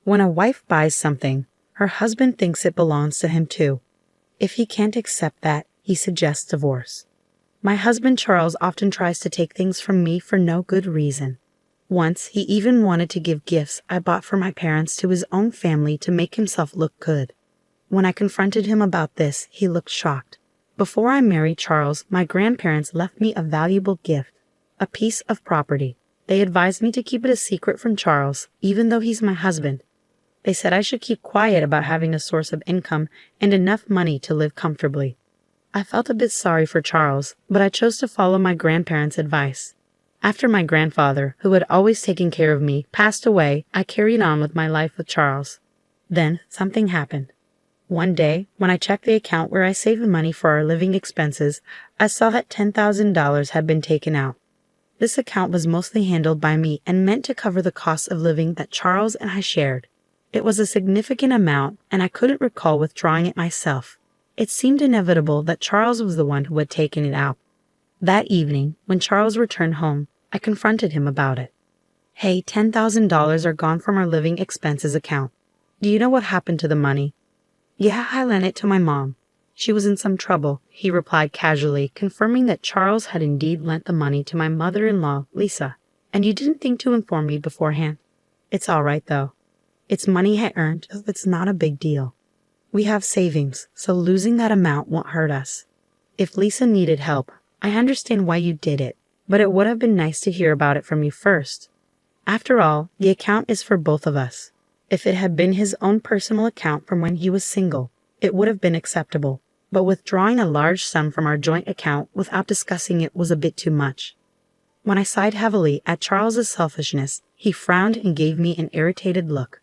When a wife buys something, her husband thinks it belongs to him too. If he can't accept that, he suggests divorce. My husband Charles often tries to take things from me for no good reason. Once, he even wanted to give gifts I bought for my parents to his own family to make himself look good. When I confronted him about this, he looked shocked. Before I married Charles, my grandparents left me a valuable gift, a piece of property. They advised me to keep it a secret from Charles, even though he's my husband. They said I should keep quiet about having a source of income and enough money to live comfortably. I felt a bit sorry for Charles, but I chose to follow my grandparents' advice. After my grandfather, who had always taken care of me, passed away, I carried on with my life with Charles. Then, something happened. One day, when I checked the account where I save money for our living expenses, I saw that $10,000 had been taken out. This account was mostly handled by me and meant to cover the costs of living that Charles and I shared. It was a significant amount, and I couldn't recall withdrawing it myself. It seemed inevitable that Charles was the one who had taken it out. That evening, when Charles returned home, I confronted him about it. "Hey, $10,000 are gone from our living expenses account. Do you know what happened to the money?" "Yeah, I lent it to my mom. She was in some trouble," he replied casually, confirming that Charles had indeed lent the money to my mother-in-law, Lisa. "And you didn't think to inform me beforehand?" "It's all right, though. It's money I earned, so it's not a big deal. We have savings, so losing that amount won't hurt us. If Lisa needed help, I understand why you did it, but it would have been nice to hear about it from you first. After all, the account is for both of us. If it had been his own personal account from when he was single, it would have been acceptable, but withdrawing a large sum from our joint account without discussing it was a bit too much." When I sighed heavily at Charles's selfishness, he frowned and gave me an irritated look.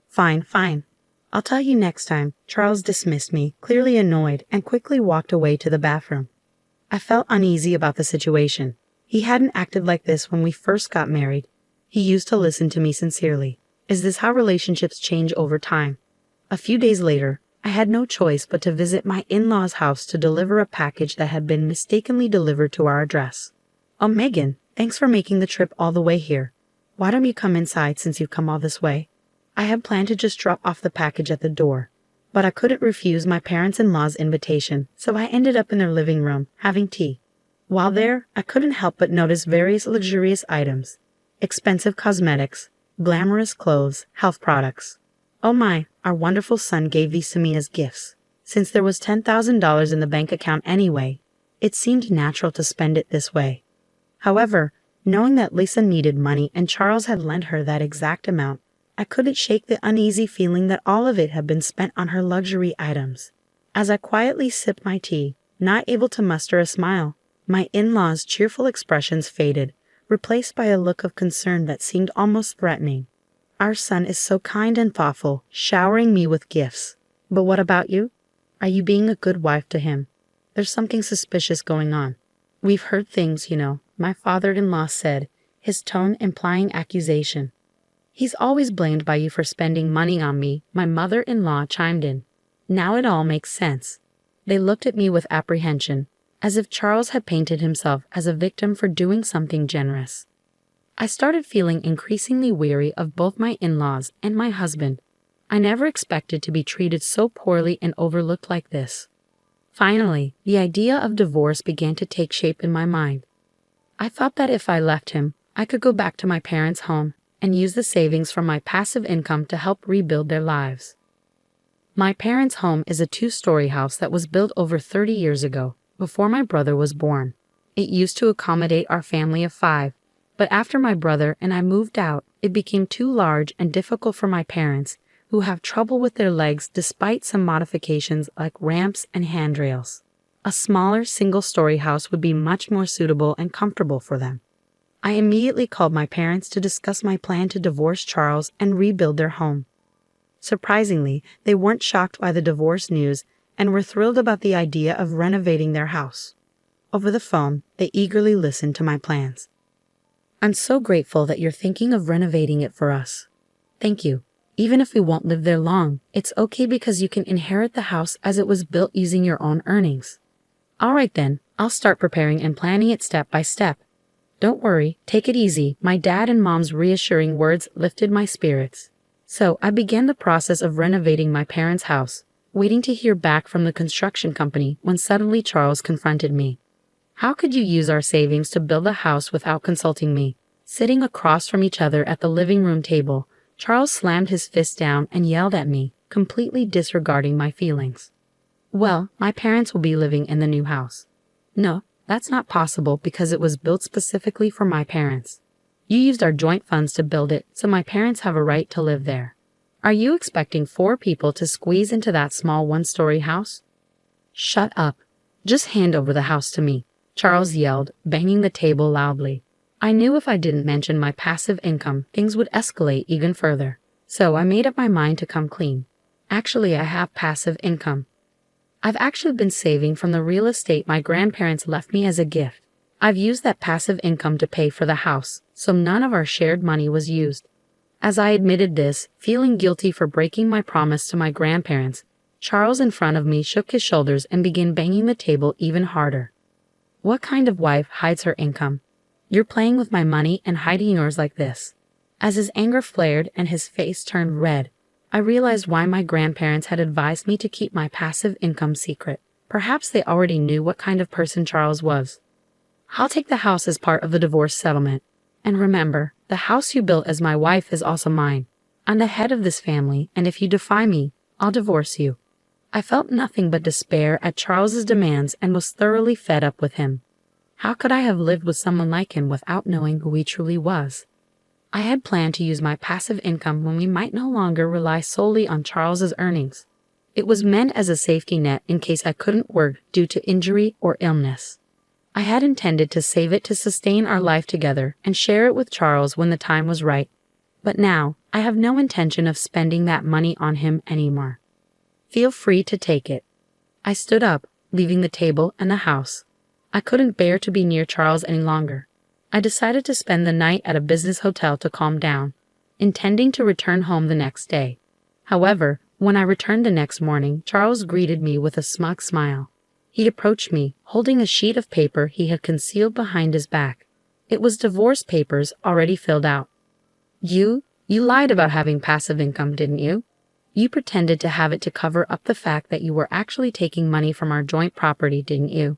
Fine. I'll tell you next time." Charles dismissed me, clearly annoyed, and quickly walked away to the bathroom. I felt uneasy about the situation. He hadn't acted like this when we first got married. He used to listen to me sincerely. Is this how relationships change over time? A few days later, I had no choice but to visit my in-laws' house to deliver a package that had been mistakenly delivered to our address. "Oh, Megan, thanks for making the trip all the way here. Why don't you come inside since you've come all this way?" I had planned to just drop off the package at the door, but I couldn't refuse my parents-in-law's invitation, so I ended up in their living room, having tea. While there, I couldn't help but notice various luxurious items, expensive cosmetics, glamorous clothes, health products. Oh my, our wonderful son gave these to me as gifts. Since there was $10,000 in the bank account anyway, it seemed natural to spend it this way. However, knowing that Lisa needed money and Charles had lent her that exact amount, I couldn't shake the uneasy feeling that all of it had been spent on her luxury items. As I quietly sipped my tea, not able to muster a smile, my in-laws' cheerful expressions faded, replaced by a look of concern that seemed almost threatening. "Our son is so kind and thoughtful, showering me with gifts. But what about you? Are you being a good wife to him? There's something suspicious going on." "We've heard things, my father-in-law said, his tone implying accusation. "He's always blamed by you for spending money on me," my mother-in-law chimed in. Now it all makes sense. They looked at me with apprehension, as if Charles had painted himself as a victim for doing something generous. I started feeling increasingly weary of both my in-laws and my husband. I never expected to be treated so poorly and overlooked like this. Finally, the idea of divorce began to take shape in my mind. I thought that if I left him, I could go back to my parents' home and use the savings from my passive income to help rebuild their lives. My parents' home is a 2-story house that was built over 30 years ago, before my brother was born. It used to accommodate our family of 5, but after my brother and I moved out, it became too large and difficult for my parents, who have trouble with their legs despite some modifications like ramps and handrails. A smaller single-story house would be much more suitable and comfortable for them. I immediately called my parents to discuss my plan to divorce Charles and rebuild their home. Surprisingly, they weren't shocked by the divorce news and were thrilled about the idea of renovating their house. Over the phone, they eagerly listened to my plans. "I'm so grateful that you're thinking of renovating it for us." "Thank you. Even if we won't live there long, it's okay because you can inherit the house as it was built using your own earnings." "All right then, I'll start preparing and planning it step by step." "Don't worry, take it easy." My dad and mom's reassuring words lifted my spirits. So I began the process of renovating my parents' house, waiting to hear back from the construction company when suddenly Charles confronted me. How could you use our savings to build a house without consulting me? Sitting across from each other at the living room table, Charles slammed his fist down and yelled at me, completely disregarding my feelings. Well, my parents will be living in the new house. No, that's not possible because it was built specifically for my parents. You used our joint funds to build it, so my parents have a right to live there. Are you expecting 4 people to squeeze into that small one-story house? Shut up. Just hand over the house to me, Charles yelled, banging the table loudly. I knew if I didn't mention my passive income, things would escalate even further. So I made up my mind to come clean. Actually, I have passive income. I've actually been saving from the real estate my grandparents left me as a gift. I've used that passive income to pay for the house, so none of our shared money was used. As I admitted this, feeling guilty for breaking my promise to my grandparents, Charles in front of me shook his shoulders and began banging the table even harder. What kind of wife hides her income? You're playing with my money and hiding yours like this. As his anger flared and his face turned red, I realized why my grandparents had advised me to keep my passive income secret. Perhaps they already knew what kind of person Charles was. I'll take the house as part of the divorce settlement. And remember, the house you built as my wife is also mine. I'm the head of this family, and if you defy me, I'll divorce you. I felt nothing but despair at Charles's demands and was thoroughly fed up with him. How could I have lived with someone like him without knowing who he truly was? I had planned to use my passive income when we might no longer rely solely on Charles's earnings. It was meant as a safety net in case I couldn't work due to injury or illness. I had intended to save it to sustain our life together and share it with Charles when the time was right. But now, I have no intention of spending that money on him anymore. Feel free to take it. I stood up, leaving the table and the house. I couldn't bear to be near Charles any longer. I decided to spend the night at a business hotel to calm down, intending to return home the next day. However, when I returned the next morning, Charles greeted me with a smug smile. He approached me, holding a sheet of paper he had concealed behind his back. It was divorce papers already filled out. You lied about having passive income, didn't you? You pretended to have it to cover up the fact that you were actually taking money from our joint property, didn't you?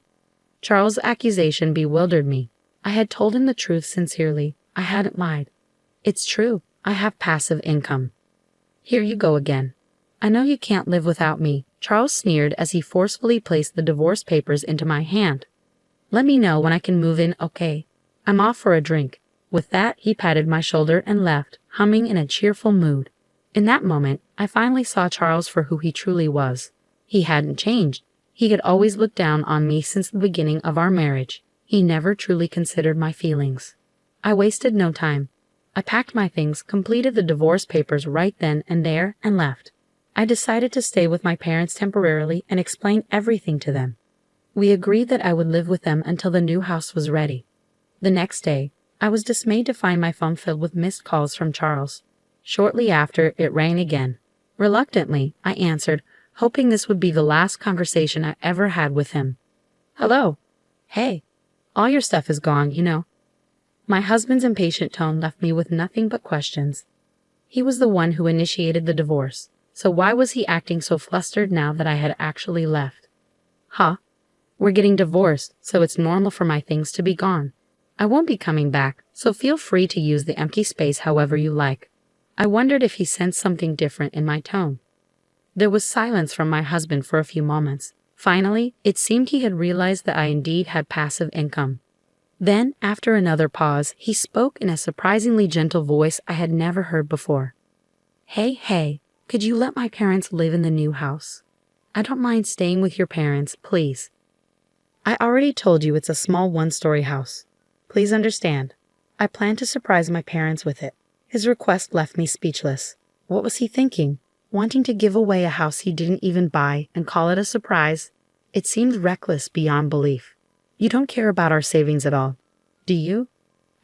Charles' accusation bewildered me. I had told him the truth sincerely. I hadn't lied. It's true, I have passive income. Here you go again. I know you can't live without me, Charles sneered as he forcefully placed the divorce papers into my hand. Let me know when I can move in, okay? I'm off for a drink. With that, he patted my shoulder and left, humming in a cheerful mood. In that moment, I finally saw Charles for who he truly was. He hadn't changed. He had always looked down on me since the beginning of our marriage. He never truly considered my feelings. I wasted no time. I packed my things, completed the divorce papers right then and there, and left. I decided to stay with my parents temporarily and explain everything to them. We agreed that I would live with them until the new house was ready. The next day, I was dismayed to find my phone filled with missed calls from Charles. Shortly after, it rang again. Reluctantly, I answered, hoping this would be the last conversation I ever had with him. Hello. Hey. All your stuff is gone, you know. My husband's impatient tone left me with nothing but questions. He was the one who initiated the divorce, so why was he acting so flustered now that I had actually left? Huh? We're getting divorced, so it's normal for my things to be gone. I won't be coming back, so feel free to use the empty space however you like. I wondered if he sensed something different in my tone. There was silence from my husband for a few moments. Finally, it seemed he had realized that I indeed had passive income. Then, after another pause, he spoke in a surprisingly gentle voice I had never heard before. Hey, could you let my parents live in the new house? I don't mind staying with your parents, please. I already told you it's a small one-story house. Please understand. I plan to surprise my parents with it. His request left me speechless. What was he thinking? Wanting to give away a house he didn't even buy and call it a surprise? It seemed reckless beyond belief. You don't care about our savings at all, do you?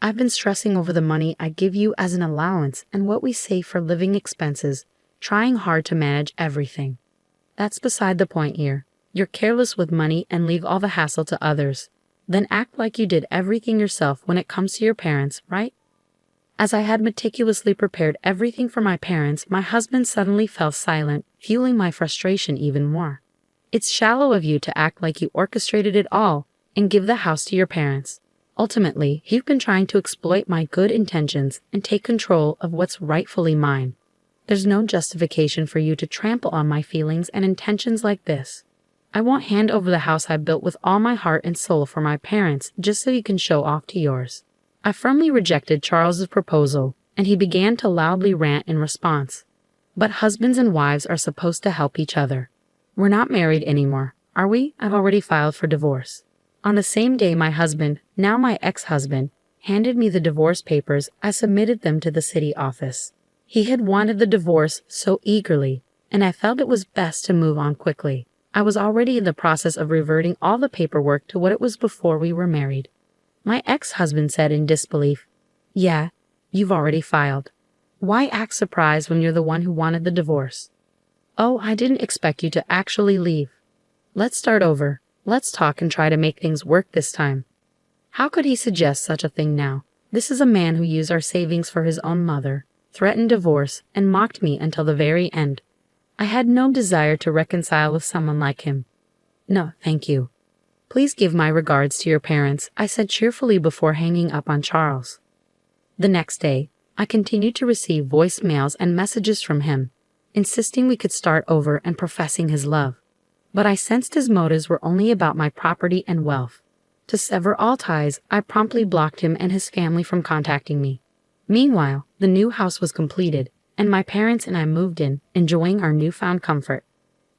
I've been stressing over the money I give you as an allowance and what we save for living expenses, trying hard to manage everything. That's beside the point here. You're careless with money and leave all the hassle to others. Then act like you did everything yourself when it comes to your parents, right? As I had meticulously prepared everything for my parents, my husband suddenly fell silent, fueling my frustration even more. It's shallow of you to act like you orchestrated it all and give the house to your parents. Ultimately, you've been trying to exploit my good intentions and take control of what's rightfully mine. There's no justification for you to trample on my feelings and intentions like this. I won't hand over the house I built with all my heart and soul for my parents just so you can show off to yours. I firmly rejected Charles's proposal, and he began to loudly rant in response. But husbands and wives are supposed to help each other. We're not married anymore, are we? I've already filed for divorce. On the same day my husband, now my ex-husband, handed me the divorce papers, I submitted them to the city office. He had wanted the divorce so eagerly, and I felt it was best to move on quickly. I was already in the process of reverting all the paperwork to what it was before we were married. My ex-husband said in disbelief, "Yeah, you've already filed. Why act surprised when you're the one who wanted the divorce?" "Oh, I didn't expect you to actually leave. Let's start over. Let's talk and try to make things work this time." How could he suggest such a thing now? This is a man who used our savings for his own mother, threatened divorce, and mocked me until the very end. I had no desire to reconcile with someone like him. "No, thank you. Please give my regards to your parents," I said cheerfully before hanging up on Charles. The next day, I continued to receive voicemails and messages from him, insisting we could start over and professing his love. But I sensed his motives were only about my property and wealth. To sever all ties, I promptly blocked him and his family from contacting me. Meanwhile, the new house was completed, and my parents and I moved in, enjoying our newfound comfort.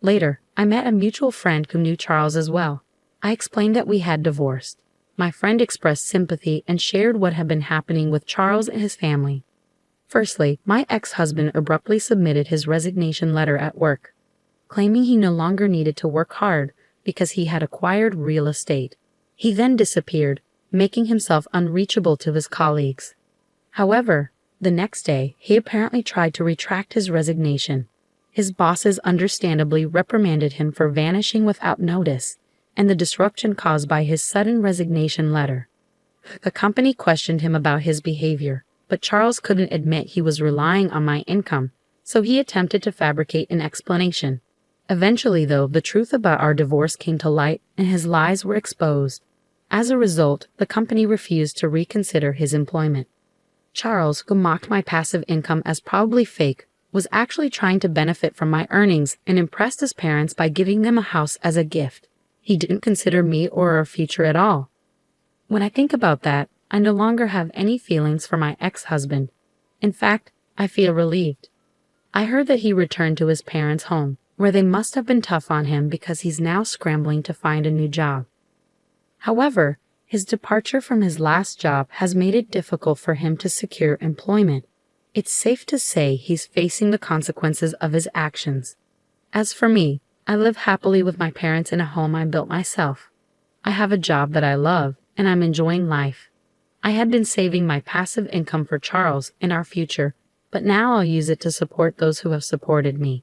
Later, I met a mutual friend who knew Charles as well. I explained that we had divorced. My friend expressed sympathy and shared what had been happening with Charles and his family. Firstly, my ex-husband abruptly submitted his resignation letter at work, claiming he no longer needed to work hard because he had acquired real estate. He then disappeared, making himself unreachable to his colleagues. However, the next day, he apparently tried to retract his resignation. His bosses understandably reprimanded him for vanishing without notice and the disruption caused by his sudden resignation letter. The company questioned him about his behavior, but Charles couldn't admit he was relying on my income, so he attempted to fabricate an explanation. Eventually, though, the truth about our divorce came to light and his lies were exposed. As a result, the company refused to reconsider his employment. Charles, who mocked my passive income as probably fake, was actually trying to benefit from my earnings and impressed his parents by giving them a house as a gift. He didn't consider me or our future at all. When I think about that, I no longer have any feelings for my ex-husband. In fact, I feel relieved. I heard that he returned to his parents' home, where they must have been tough on him because he's now scrambling to find a new job. However, his departure from his last job has made it difficult for him to secure employment. It's safe to say he's facing the consequences of his actions. As for me, I live happily with my parents in a home I built myself. I have a job that I love, and I'm enjoying life. I had been saving my passive income for Charles and our future, but now I'll use it to support those who have supported me.